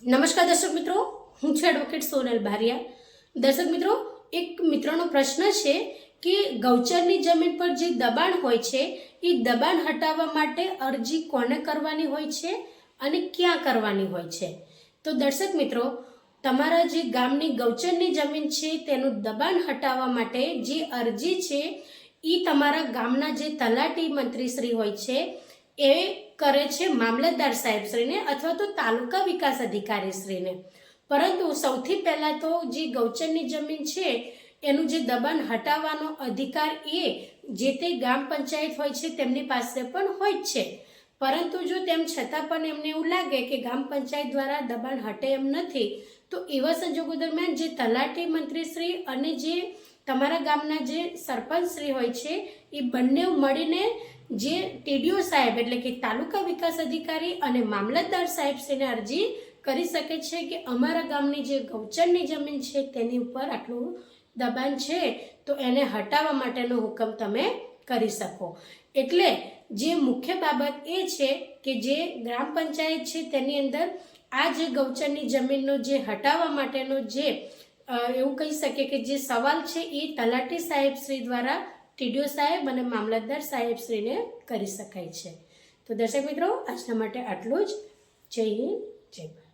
નમસ્કાર દર્શક મિત્રો, હું છું એડવોકેટ સોનલ બારિયા। દર્શક મિત્રો, એક મિત્રનો પ્રશ્ન છે કે ગૌચરની જમીન પર જે દબાણ હોય છે એ દબાણ હટાવવા માટે અરજી કોને કરવાની હોય છે અને ક્યાં કરવાની હોય છે। તો દર્શક મિત્રો, તમારા જે ગામની ગૌચરની જમીન છે તેનું દબાણ હટાવવા માટે જે અરજી છે એ તમારા ગામના જે તલાટી મંત્રીશ્રી હોય છે એ કરે છે મામલતદાર સાહેબશ્રીને અથવા તો તાલુકા વિકાસ અધિકારીશ્રીને। પરંતુ સૌથી પહેલાં તો જે ગૌચરની જમીન છે એનું જે દબાણ હટાવવાનો અધિકાર એ જે તે ગ્રામ પંચાયત હોય છે તેમની પાસે પણ હોય જ છે। પરંતુ જો તેમ છતાં પણ એમને એવું લાગે કે ગ્રામ પંચાયત દ્વારા દબાણ હટે એમ નથી, તો એવા સંજોગો દરમિયાન જે તલાટી મંત્રીશ્રી અને જે તમારા ગામના જે સરપંચશ્રી હોય છે એ બંને મળીને જે ટીડીઓ સાહેબ એટલે કે તાલુકા વિકાસ અધિકારી અને મામલતદાર સાહેબશ્રીને અરજી કરી શકે છે કે અમારા ગામની જે ગૌચરની જમીન છે તેની ઉપર આટલું દબાણ છે તો એને હટાવવા માટેનો હુકમ તમે કરી શકો। એટલે જે મુખ્ય બાબત એ છે કે જે ગ્રામ પંચાયત છે તેની અંદર આ જે ગૌચરની જમીનનો જે હટાવવા માટેનો જે એવું કહી શકીએ કે જે સવાલ છે એ તલાટી સાહેબશ્રી દ્વારા ટીડીઓ સાહેબ અને મામલતદાર સાહેબશ્રીને કરી શકાય છે। તો દર્શક મિત્રો, આજના માટે આટલું જ। જય હિન્દ, જય ભારત।